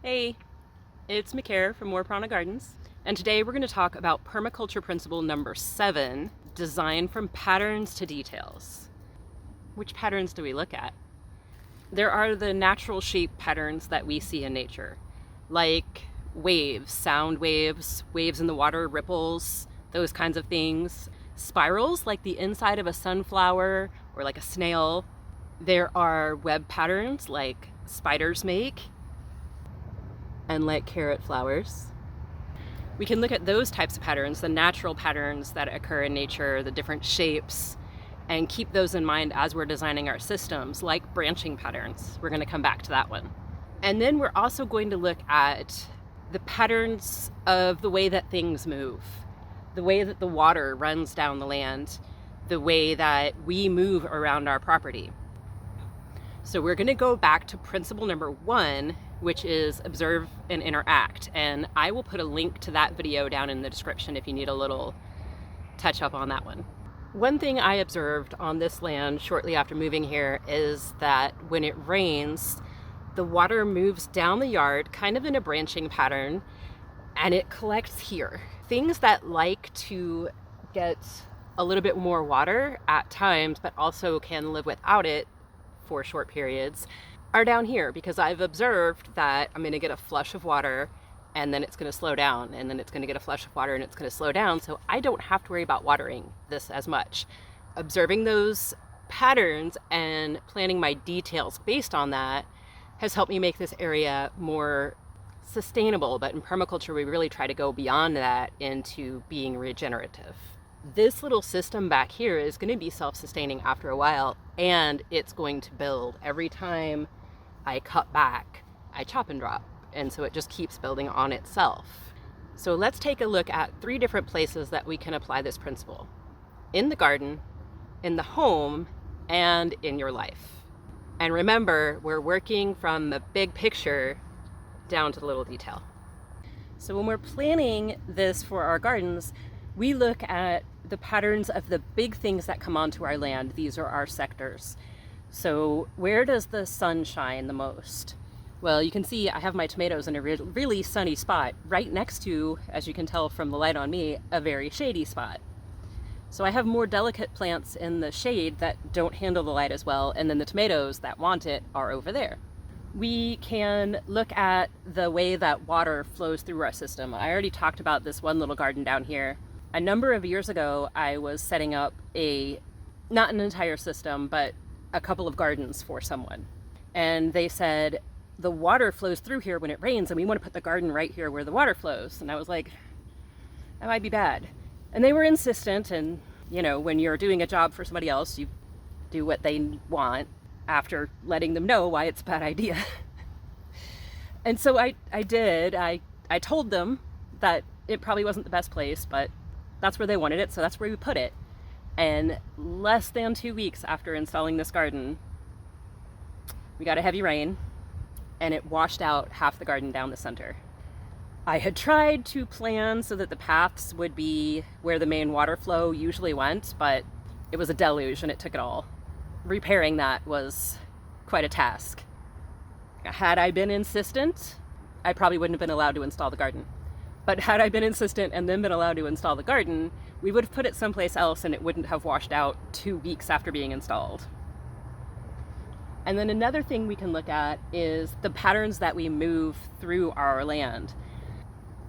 Hey, it's McCare from More Prana Gardens, and today we're going to talk about permaculture principle number 7, design from patterns to details. Which patterns do we look at? There are the natural shape patterns that we see in nature, like waves, sound waves, waves in the water, ripples, those kinds of things. Spirals, like the inside of a sunflower or like a snail. There are web patterns like spiders make, and like carrot flowers. We can look at those types of patterns, the natural patterns that occur in nature, the different shapes, and keep those in mind as we're designing our systems, like branching patterns. We're going to come back to that one. And then we're also going to look at the patterns of the way that things move, the way that the water runs down the land, the way that we move around our property. So we're going to go back to principle number 1, which is observe and interact. And I will put a link to that video down in the description if you need a little touch up on that one. One thing I observed on this land shortly after moving here is that when it rains, the water moves down the yard kind of in a branching pattern, and it collects here. Things that like to get a little bit more water at times, but also can live without it for short periods, are down here, because I've observed that I'm going to get a flush of water and then it's going to slow down, and then it's going to get a flush of water and it's going to slow down, so I don't have to worry about watering this as much. Observing those patterns and planning my details based on that has helped me make this area more sustainable, but in permaculture we really try to go beyond that into being regenerative. This little system back here is going to be self-sustaining after a while, and it's going to build. Every time I cut back, I chop and drop, and so it just keeps building on itself. So let's take a look at 3 different places that we can apply this principle: in the garden, in the home, and in your life. And remember, we're working from the big picture down to the little detail. So when we're planning this for our gardens, we look at the patterns of the big things that come onto our land. These are our sectors. So where does the sun shine the most? Well, you can see I have my tomatoes in a really sunny spot right next to, as you can tell from the light on me, a very shady spot. So I have more delicate plants in the shade that don't handle the light as well, and then the tomatoes that want it are over there. We can look at the way that water flows through our system. I already talked about this one little garden down here. A number of years ago, I was setting up not an entire system, but a couple of gardens for someone. And they said, the water flows through here when it rains, and we want to put the garden right here where the water flows. And I was like, that might be bad. And they were insistent, and when you're doing a job for somebody else, you do what they want after letting them know why it's a bad idea. And so I did. I told them that it probably wasn't the best place, but that's where they wanted it, so that's where we put it. And less than 2 weeks after installing this garden, we got a heavy rain, and it washed out half the garden down the center. I had tried to plan so that the paths would be where the main water flow usually went, but it was a deluge and it took it all. Repairing that was quite a task. Had I been insistent, I probably wouldn't have been allowed to install the garden. But had I been insistent and then been allowed to install the garden, we would have put it someplace else and it wouldn't have washed out 2 weeks after being installed. And then another thing we can look at is the patterns that we move through our land.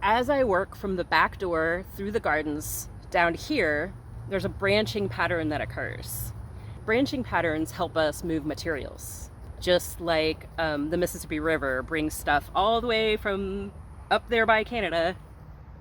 As I work from the back door through the gardens down here, there's a branching pattern that occurs. Branching patterns help us move materials. Just like the Mississippi River brings stuff all the way from up there by Canada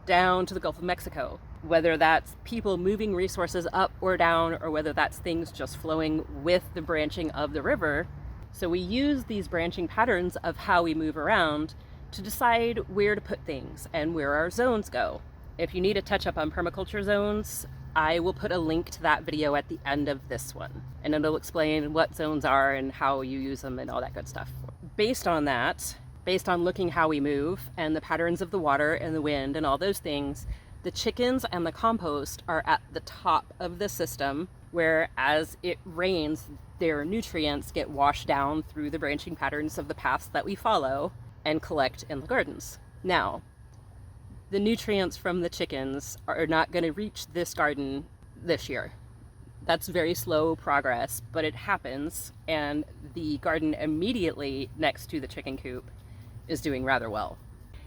down to the Gulf of Mexico. Whether that's people moving resources up or down, or whether that's things just flowing with the branching of the river. So we use these branching patterns of how we move around to decide where to put things and where our zones go. If you need a touch up on permaculture zones, I will put a link to that video at the end of this one, and it'll explain what zones are and how you use them and all that good stuff. Based on that, based on looking how we move and the patterns of the water and the wind and all those things, the chickens and the compost are at the top of the system, where as it rains, their nutrients get washed down through the branching patterns of the paths that we follow, and collect in the gardens. Now, the nutrients from the chickens are not going to reach this garden this year. That's very slow progress, but it happens, and the garden immediately next to the chicken coop is doing rather well.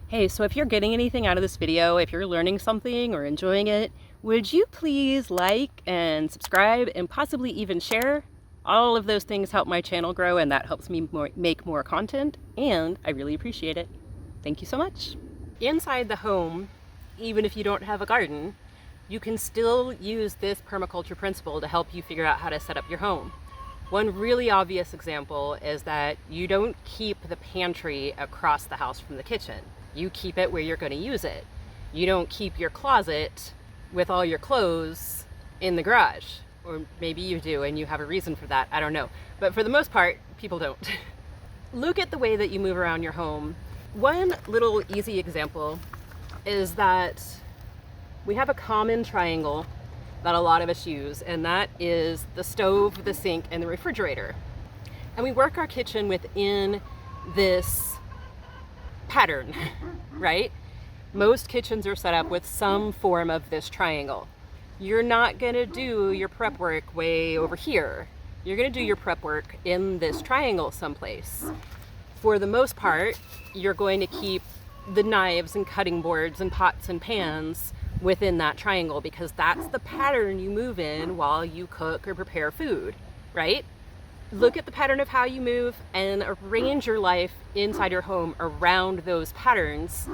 Hey, so if you're getting anything out of this video, if you're learning something or enjoying it, would you please like and subscribe and possibly even share? All of those things help my channel grow, and that helps me make more content, and I really appreciate it. Thank you so much. Inside the home, even if you don't have a garden, you can still use this permaculture principle to help you figure out how to set up your home. One really obvious example is that you don't keep the pantry across the house from the kitchen. You keep it where you're going to use it. You don't keep your closet with all your clothes in the garage. Or maybe you do and you have a reason for that, I don't know. But for the most part, people don't. Look at the way that you move around your home. One little easy example is that we have a common triangle that a lot of us use, and that is the stove, the sink, and the refrigerator. And we work our kitchen within this pattern, right? Most kitchens are set up with some form of this triangle. You're not gonna do your prep work way over here. You're gonna do your prep work in this triangle someplace. For the most part, you're going to keep the knives and cutting boards and pots and pans within that triangle, because that's the pattern you move in while you cook or prepare food, right? Look at the pattern of how you move and arrange your life inside your home around those patterns,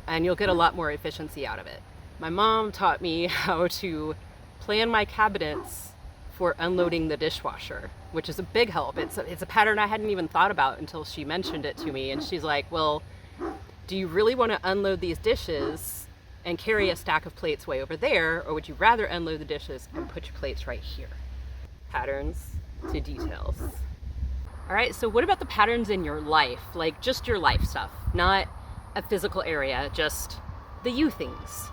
and you'll get a lot more efficiency out of it. My mom taught me how to plan my cabinets for unloading the dishwasher, which is a big help. It's a pattern I hadn't even thought about until she mentioned it to me, and she's like, well, do you really want to unload these dishes and carry a stack of plates way over there, or would you rather unload the dishes and put your plates right here? Patterns to details. All right, so what about the patterns in your life? Like just your life stuff, not a physical area, just the you things.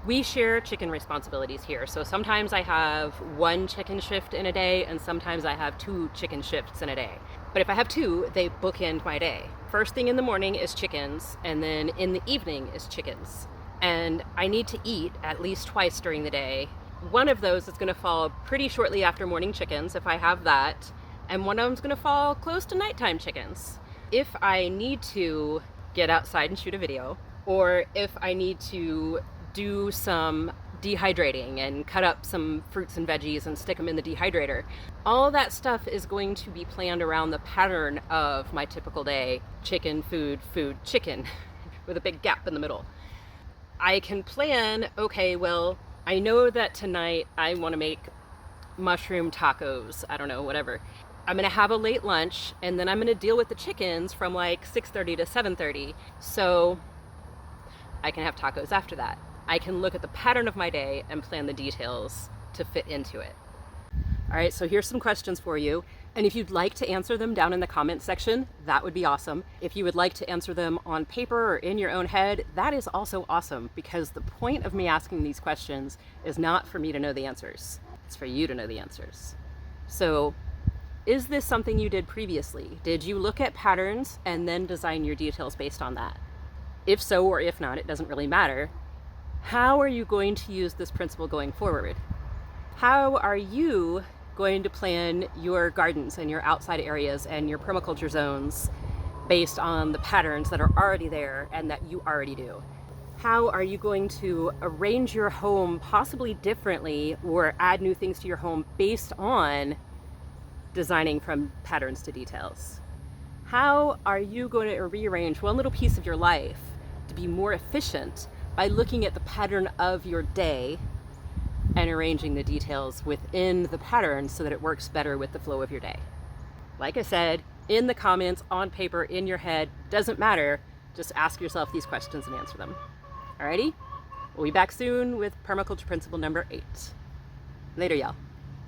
We share chicken responsibilities here. So sometimes I have one chicken shift in a day, and sometimes I have 2 chicken shifts in a day. But if I have 2, they bookend my day. First thing in the morning is chickens, and then in the evening is chickens. And I need to eat at least twice during the day. One of those is gonna fall pretty shortly after morning chickens, if I have that, and one of them's gonna fall close to nighttime chickens. If I need to get outside and shoot a video, or if I need to do some dehydrating and cut up some fruits and veggies and stick them in the dehydrator, all that stuff is going to be planned around the pattern of my typical day. Chicken, food, food, chicken, with a big gap in the middle. I can plan, okay, well, I know that tonight I want to make mushroom tacos, I don't know, whatever. I'm gonna have a late lunch, and then I'm gonna deal with the chickens from like 6:30 to 7:30, so I can have tacos after that. I can look at the pattern of my day and plan the details to fit into it. All right, so here's some questions for you. And if you'd like to answer them down in the comments section, that would be awesome. If you would like to answer them on paper or in your own head, that is also awesome, because the point of me asking these questions is not for me to know the answers. It's for you to know the answers. So, is this something you did previously? Did you look at patterns and then design your details based on that? If so, or if not, it doesn't really matter. How are you going to use this principle going forward? How are you going to plan your gardens and your outside areas and your permaculture zones based on the patterns that are already there and that you already do? How are you going to arrange your home possibly differently or add new things to your home based on designing from patterns to details? How are you going to rearrange one little piece of your life to be more efficient by looking at the pattern of your day and arranging the details within the pattern so that it works better with the flow of your day? Like I said, in the comments, on paper, in your head, doesn't matter. Just ask yourself these questions and answer them. Alrighty? We'll be back soon with Permaculture Principle number 8. Later, y'all.